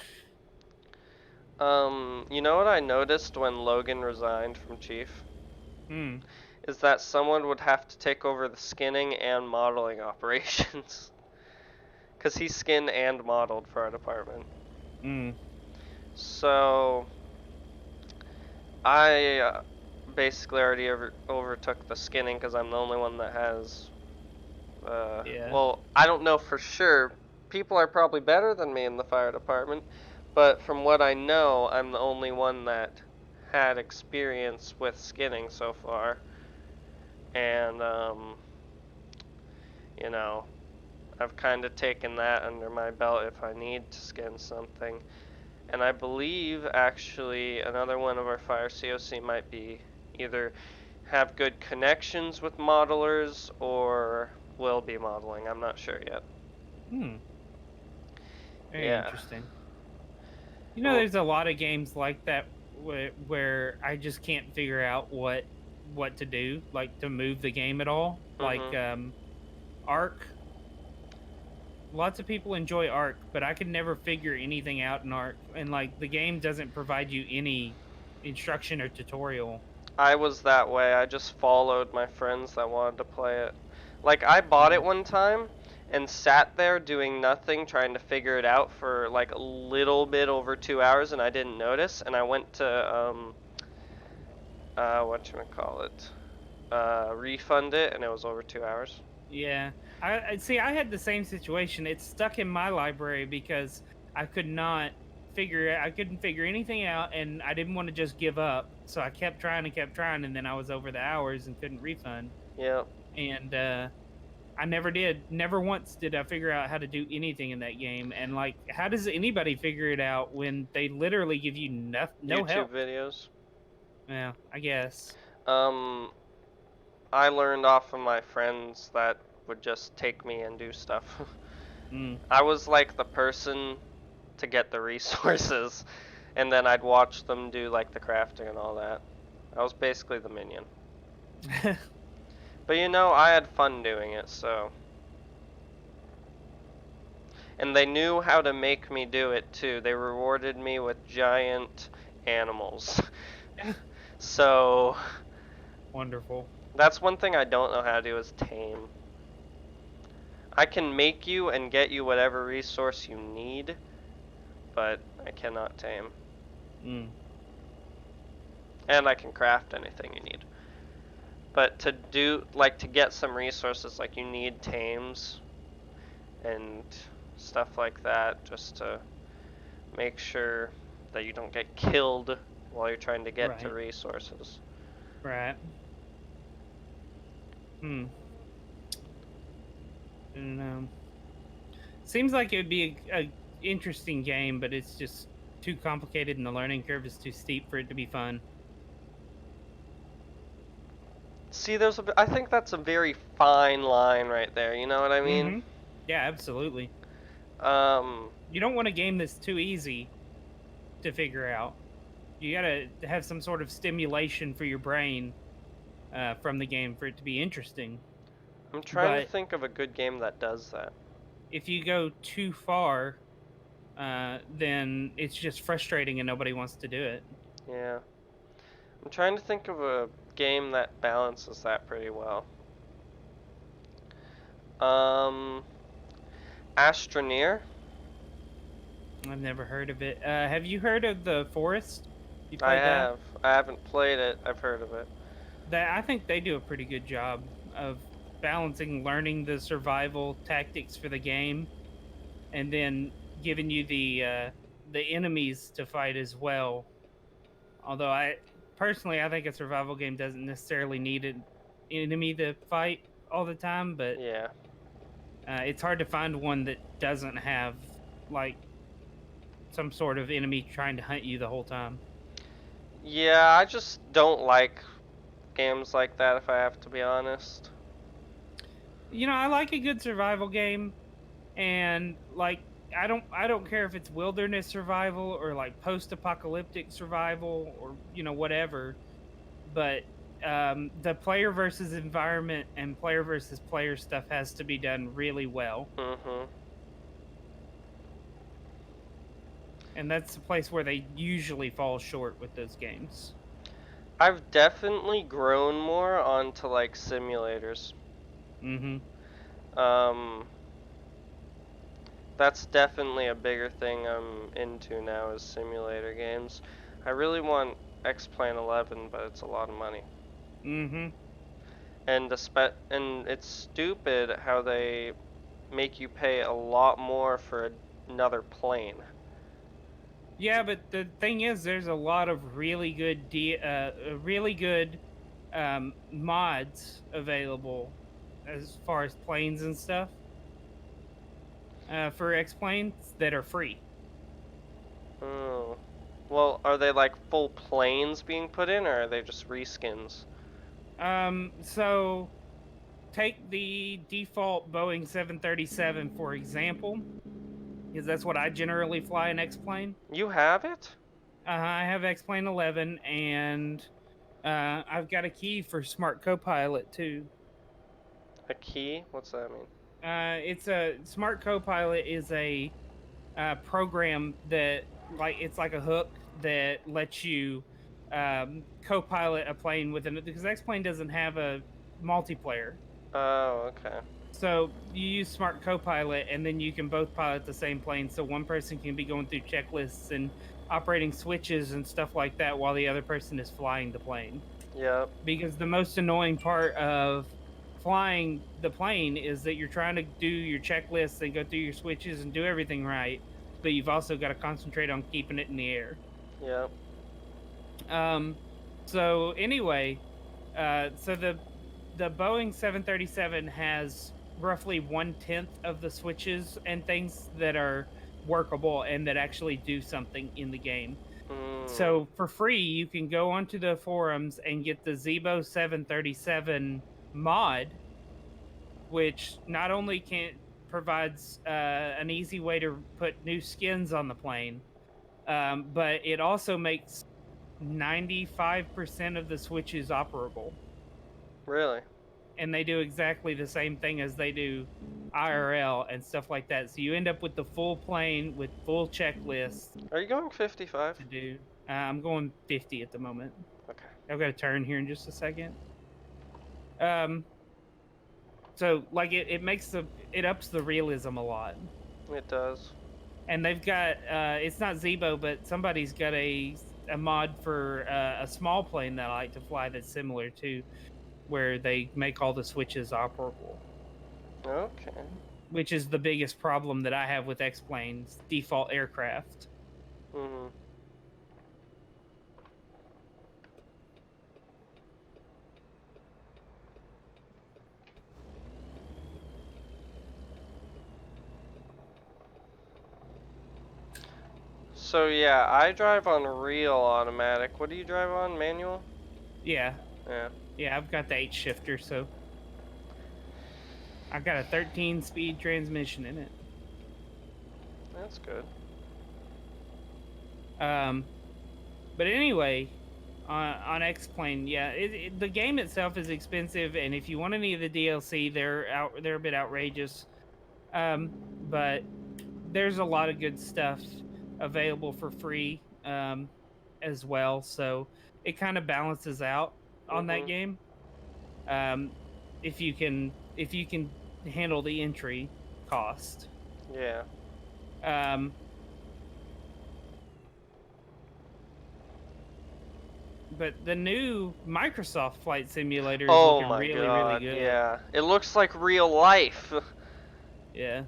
You know what I noticed when Logan resigned from Chief? Hmm. Is that someone would have to take over the skinning and modeling operations. Because he skinned and modeled for our department. Hmm. So, I basically already overtook the skinning because I'm the only one that has. Yeah. Well, I don't know for sure. People are probably better than me in the fire department, but from what I know, I'm the only one that had experience with skinning so far. And, you know, I've kind of taken that under my belt if I need to skin something. And I believe actually another one of our fire COC might be either have good connections with modelers or will be modeling. I'm not sure yet. Hmm. Very Yeah. interesting. Well, There's a lot of games like that where I just can't figure out what to do, like to move the game at all. Like mhm. Ark. Lots of people enjoy Ark, but I could never figure anything out in Ark, and like the game doesn't provide you any instruction or tutorial. I was that way. I just followed my friends that wanted to play it. Like I bought it Mm. one time and sat there doing nothing trying to figure it out for like a little bit over 2 hours and I didn't notice and I went to whatchamacallit, refund it and it was over 2 hours. Yeah, I see. I had the same situation. It's stuck in my library because I could not I couldn't figure anything out, and I didn't want to just give up. So I kept trying, and then I was over the hours and couldn't refund. Yeah. And I never did. Never once did I figure out how to do anything in that game. And like, how does anybody figure it out when they literally give you no YouTube help? videos. Yeah, I guess. Um, I learned off of my friends that would just take me and do stuff. Mm. I was like the person to get the resources. and then I'd watch them do like the crafting and all that. I was basically the minion. But you know, I had fun doing it, so. And they knew how to make me do it too. They rewarded me with giant animals. So, Wonderful. that's one thing I don't know how to do is tame. I can make you and get you whatever resource you need, but I cannot tame. Mm. And I can craft anything you need. But to do, like, to get some resources, like, you need tames and stuff like that, just to make sure that you don't get killed while you're trying to get to Right. resources. Right. Hmm. And seems like it would be a interesting game, but it's just too complicated and the learning curve is too steep for it to be fun. See, I think that's a very fine line right there, you know what I mean? Mm-hmm. Yeah, absolutely. Um, You don't want a game that's too easy to figure out. You gotta have some sort of stimulation for your brain from the game for it to be interesting. I'm trying to But think of a good game that does that. if you go too far, then it's just frustrating and nobody wants to do it. Yeah. I'm trying to think of a game that balances that pretty well. Um, Astroneer? I've never heard of it. Have you heard of The Forest? You I played that? have. I haven't played it. I've heard of it. That I think they do a pretty good job of balancing learning the survival tactics for the game, and then giving you the enemies to fight as well. Although I think a survival game doesn't necessarily need an enemy to fight all the time, but Yeah. it's hard to find one that doesn't have like some sort of enemy trying to hunt you the whole time. Yeah, I just don't like games like that if I have to be honest. I like a good survival game, and like I don't care if it's wilderness survival or like post-apocalyptic survival or whatever, but the player versus environment and player versus player stuff has to be done really well, Mhm. and that's the place where they usually fall short with those games. I've definitely grown more onto like simulators. Mm-hmm. Um, that's definitely a bigger thing I'm into now is simulator games. I really want X-Plane 11, but it's a lot of money. Mm-hmm. And it's stupid how they make you pay a lot more for another plane. Yeah, but the thing is, there's a lot of really good mods available as far as planes and stuff for X-Planes that are free. Oh. Well, are they like full planes being put in, or are they just reskins? So take the default Boeing 737 for example, because that's what I generally fly an X-Plane. You have it? I have X-Plane 11, and I've got a key for Smart Copilot too. A key? What's that mean? It's a Smart Copilot is a program that it's like a hook that lets you co-pilot a plane with an because X-Plane doesn't have a multiplayer. Oh, okay. So you use Smart Copilot, and then you can both pilot the same plane. So one person can be going through checklists and operating switches and stuff like that, while the other person is flying the plane. Yep. Because the most annoying part of flying the plane is that you're trying to do your checklists and go through your switches and do everything right, but you've also got to concentrate on keeping it in the air. Yep. Um, so anyway, so the Boeing 737 has roughly 1/10 of the switches and things that are workable and that actually do something in the game. Mm. So for free, you can go onto the forums and get the Zebo 737 mod, which not only provides an easy way to put new skins on the plane, but it also makes 95% of the switches operable, Really? and they do exactly the same thing as they do IRL and stuff like that. So you end up with the full plane with full checklist Are you going 55? to do. I'm going 50 at the moment. Okay. I've got to turn here in just a second. Um, so like it ups the realism a lot. It does. And they've got it's not Zebo, but somebody's got a mod for a small plane that I like to fly that's similar to, where they make all the switches operable, Okay. which is the biggest problem that I have with X-Plane's default aircraft. Mhm. So yeah, I drive on real automatic. What do you drive on? Manual? Yeah, Yeah. yeah, I've got the 8 shifter, so I've got a 13-speed transmission in it. That's good. But anyway, on X-Plane, yeah, the game itself is expensive, and if you want any of the DLC, they're a bit outrageous. But there's a lot of good stuff available for free as well, so it kind of balances out on that Mhm. game. If you can handle the entry cost. Yeah. Um, but the new Microsoft Flight Simulator is Oh looking my really, really god, good. yeah. It looks like real life Yeah,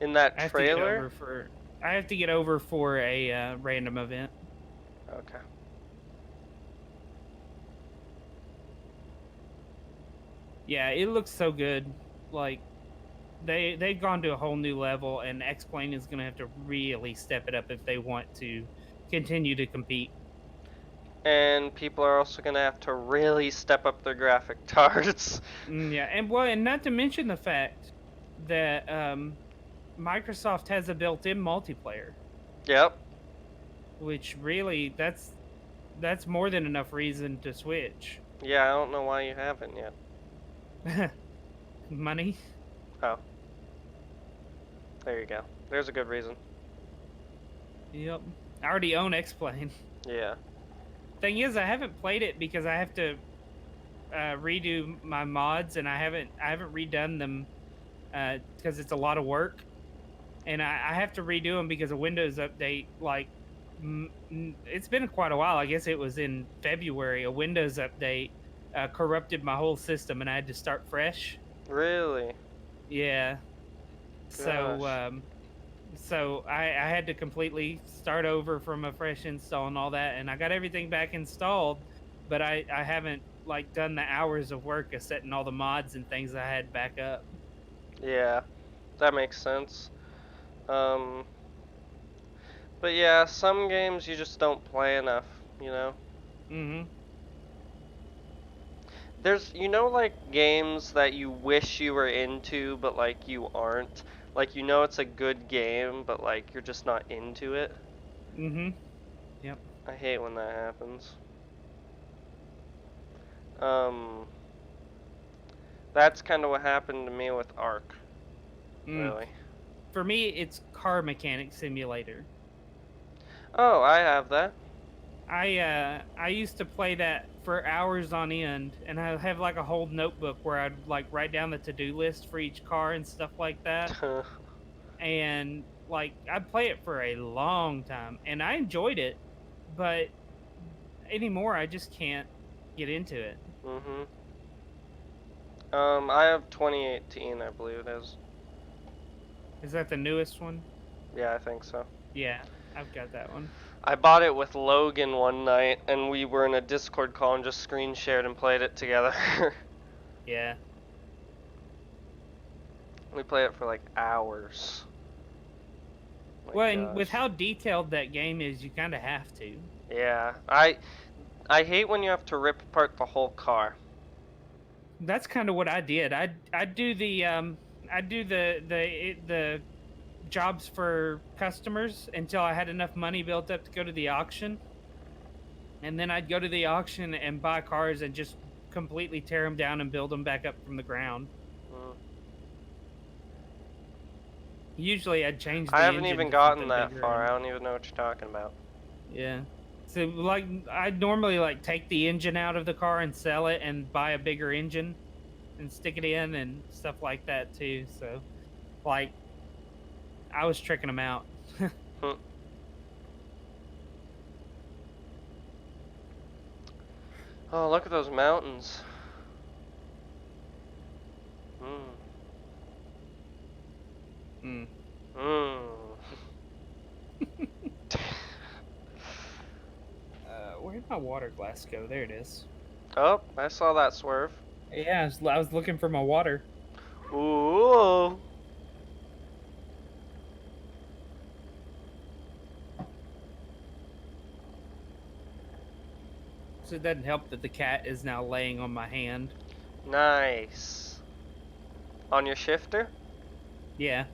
in that I have to get trailer. over for I have to get over for a random event. Okay. Yeah, it looks so good. Like they've gone to a whole new level, and X-Plane is gonna have to really step it up if they want to continue to compete. And people are also gonna have to really step up their graphic cards. Yeah, and not to mention the fact that Microsoft has a built-in multiplayer, Yep. which really that's more than enough reason to switch. Yeah, I don't know why you haven't yet. Money. Oh. There you go. There's a good reason. Yep. I already own X-Plane. Yeah. Thing is, I haven't played it because I have to redo my mods, and I haven't redone them because it's a lot of work, and I have to redo them because a Windows update. Like, it's been quite a while. I guess it was in February. A Windows update corrupted my whole system, and I had to start fresh. Really? Yeah. So Gosh. so I had to completely start over from a fresh install and all that, and I got everything back installed, but I haven't like done the hours of work of setting all the mods and things I had back up. Yeah. That makes sense. Um, but yeah, some games you just don't play enough, you know? Mm-hmm. There's, like games that you wish you were into, but like you aren't. Like, it's a good game, but like you're just not into it. Mm-hmm. Yep. I hate when that happens. Um, that's kind of what happened to me with Ark, Mm. really. For me, it's Car Mechanic Simulator. Oh, I have that. I used to play that for hours on end, and I have like a whole notebook where I'd like write down the to-do list for each car and stuff like that. And like I'd play it for a long time, and I enjoyed it, but anymore I just can't get into it. Mhm. I have 2018, I believe it is. Is that the newest one? Yeah, I think so. Yeah, I've got that one. I bought it with Logan one night, and we were in a Discord call and just screen shared and played it together. Yeah. We played it for like hours. My Well, and with gosh. how detailed that game is, you kind of have to. Yeah, I hate when you have to rip apart the whole car. That's kind of what I did. I do the jobs for customers until I had enough money built up to go to the auction. And then I'd go to the auction and buy cars and just completely tear them down and build them back up from the ground. Mm. Usually I'd change I the haven't engine even to gotten something that bigger far. I and don't even know what you're talking about. yeah. So like I'd normally like take the engine out of the car and sell it and buy a bigger engine and stick it in and stuff like that too. So like I was tricking them out. Hmm. Oh, look at those mountains. Mm. Mm. Mm. Where'd my water glass go? There it is. Oh, I saw that swerve. Yeah, I was looking for my water. Ooh. So it doesn't help that the cat is now laying on my hand. Nice. On your shifter? Yeah.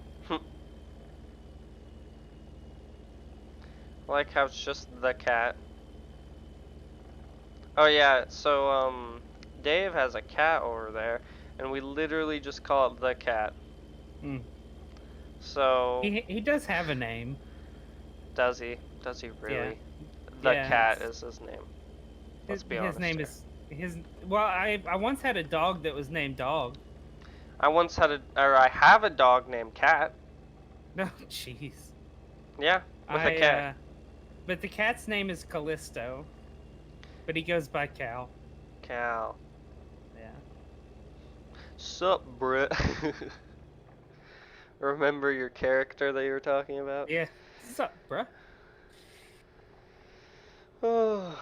I like how it's just the cat. Oh yeah, so Dave has a cat over there, and we literally just call it the cat. Mm. So, He does have a name. does he? Does he Yeah. really? The Yeah. cat is his name. Let's be His honest name here. is his. Well, I once had a dog that was named Dog. I have a dog named Cat. No, jeez. Yeah, with a I K. but the cat's name is Callisto, but he goes by Cal. Cal. Yeah. Sup, Brit? Remember your character that you were talking about? Yeah. Sup, bruh? Oh.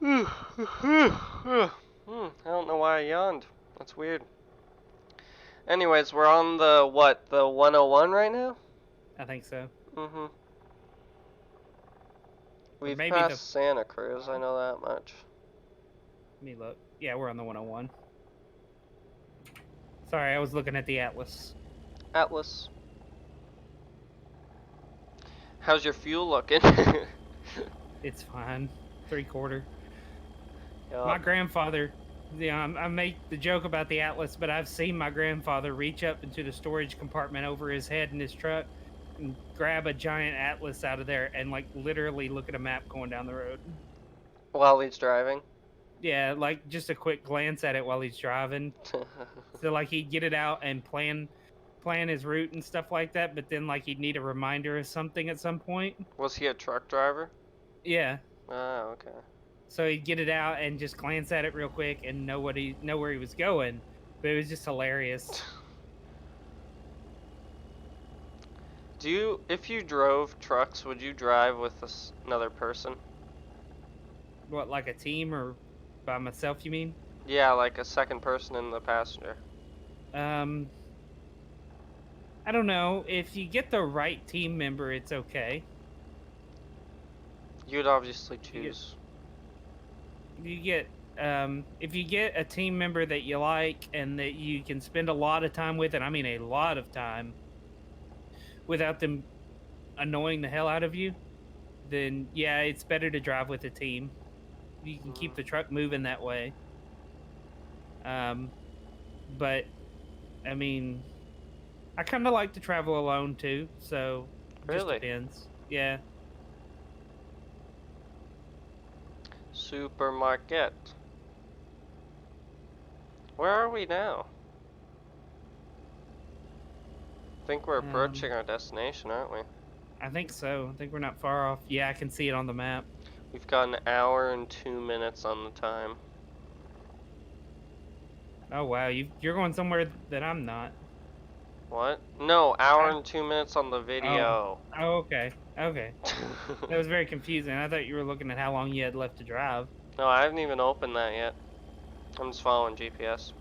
I don't know why I yawned. That's weird. Anyways, we're on the what? The 101 right now? I think so. Mm-hmm. Or We've maybe the. passed Santa Cruz, I know that much. Let me look. Yeah, we're on the 101. Sorry, I was looking at the atlas. Atlas. How's your fuel looking? It's fine. 3/4. My Yup. grandfather. Yeah, I make the joke about the atlas, but I've seen my grandfather reach up into the storage compartment over his head in his truck and grab a giant atlas out of there and like literally look at a map going down the road. While he's driving. Yeah, like just a quick glance at it while he's driving. So like he'd get it out and plan his route and stuff like that, but then like he'd need a reminder of something at some point. Was he a truck driver? Yeah. Ah, okay. So he'd get it out and just glance at it real quick and know where he was going. But it was just hilarious. If you drove trucks, would you drive with another person? What, like a team or by myself, you mean? Yeah, like a second person in the passenger. Um, I don't know. If you get the right team member, it's okay. You'd obviously You get, choose. you get if you get a team member that you like and that you can spend a lot of time with, and I mean a lot of time, without them annoying the hell out of you, then yeah, it's better to drive with a team. You can keep the truck moving that way. But I mean, I kind of like to travel alone too, so it just Really? depends. Yeah. Supermarket. Where are we now? I think we're approaching our destination, aren't we? I think so. I think we're not far off. Yeah, I can see it on the map. We've got an hour and 2 minutes on the time. Oh wow, you're going somewhere that I'm not. What? No, hour and 2 minutes on the Oh. video. Oh, okay. Okay. That was very confusing. I thought you were looking at how long you had left to drive. No, I haven't even opened that yet. I'm just following GPS.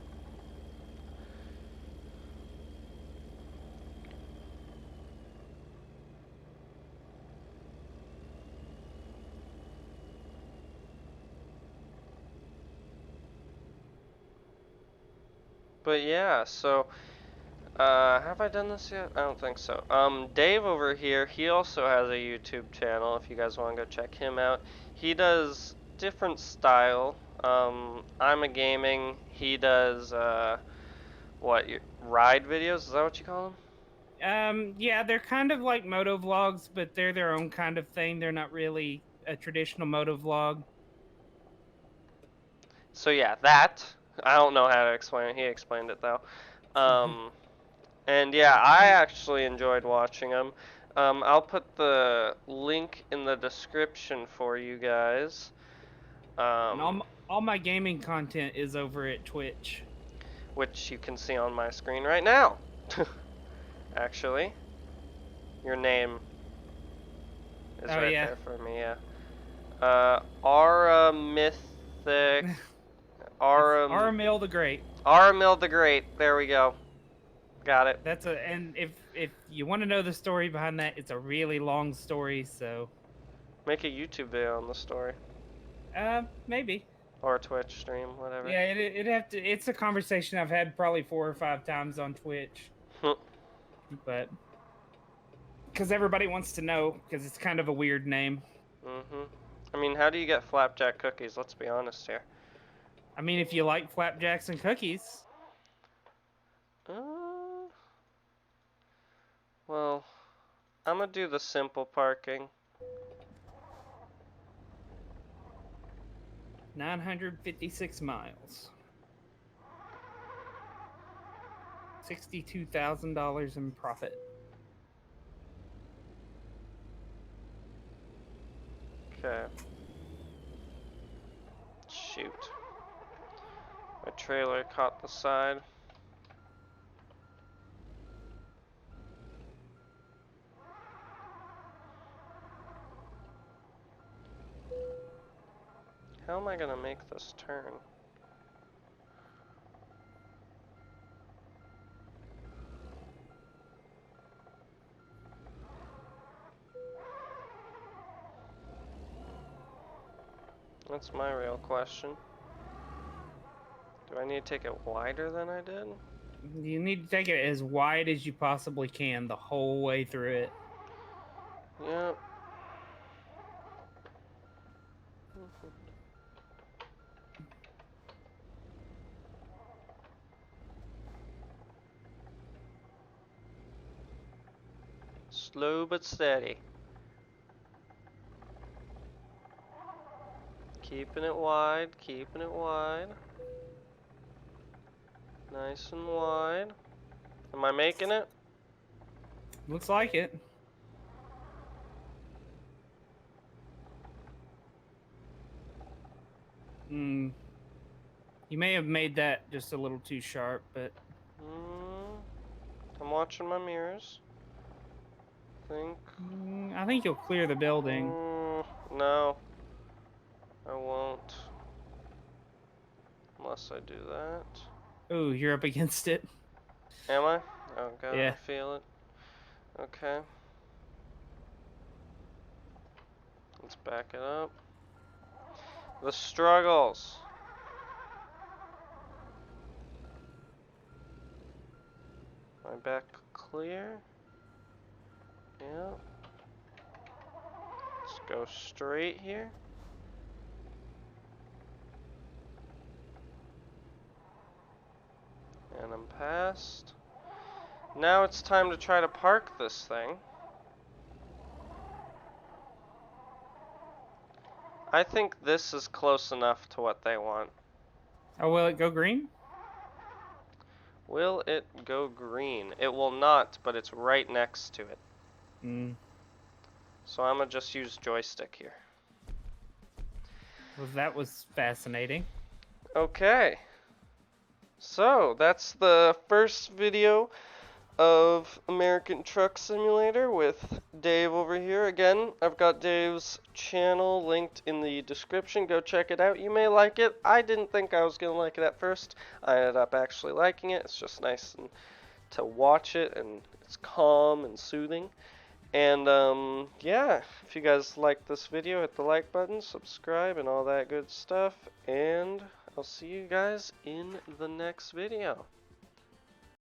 But yeah, so have I done this yet? I don't think so. Dave over here, he also has a YouTube channel if you guys want to go check him out. He does different style. I'm a gaming. He does ride videos? Is that what you call them? Yeah, they're kind of like moto vlogs, but they're their own kind of thing. They're not really a traditional moto vlog. So yeah, that I don't know how to explain it. He explained it though. Um, and yeah, I actually enjoyed watching them. I'll put the link in the description for you guys. And all my gaming content is over at Twitch. Which you can see on my screen right now. Actually, your name is Oh right yeah. there for me. Yeah. Aura Mythic. Aramil the Great. Aramil the Great. There we go. Got it. And if you want to know the story behind that, it's a really long story. So Make a YouTube video on the story. maybe. Or a Twitch stream, whatever. Yeah, it'd have to. It's a conversation I've had probably 4 or 5 times on Twitch, but because everybody wants to know, because it's kind of a weird name. I mean, how do you get flapjack cookies? Let's be honest here. I mean, if you like flapjacks and cookies. Well, I'm gonna do the simple parking. 956 miles. $62,000 in profit. Okay. Shoot. My trailer caught the side. How am I gonna make this turn? That's my real question. Do I need to take it wider than I did? You need to take it as wide as you possibly can the whole way through it. Yep. Slow but steady. Keeping it wide, keeping it wide. Nice and wide. Am I making it? Looks like it. You may have made that just a little too sharp, but... I'm watching my mirrors. I think you'll clear the building. No. I won't. Unless I do that. Oh, you're up against it. Am I? Oh god, Yeah. I feel it. Okay. Let's back it up. The struggles. My back clear. Yeah. Let's go straight here. And I'm past. Now it's time to try to park this thing. I think this is close enough to what they want. Oh, will it go green? Will it go green? It will not, but it's right next to it. So I'm gonna just use joystick here. Well, that was fascinating. Okay. So that's the first video of American Truck Simulator with Dave over here. Again, I've got Dave's channel linked in the description. Go check it out. You may like it. I didn't think I was going to like it at first. I ended up actually liking it. It's just nice to watch it, and it's calm and soothing. And yeah, if you guys like this video, hit the like button, subscribe, and all that good stuff. And I'll see you guys in the next video.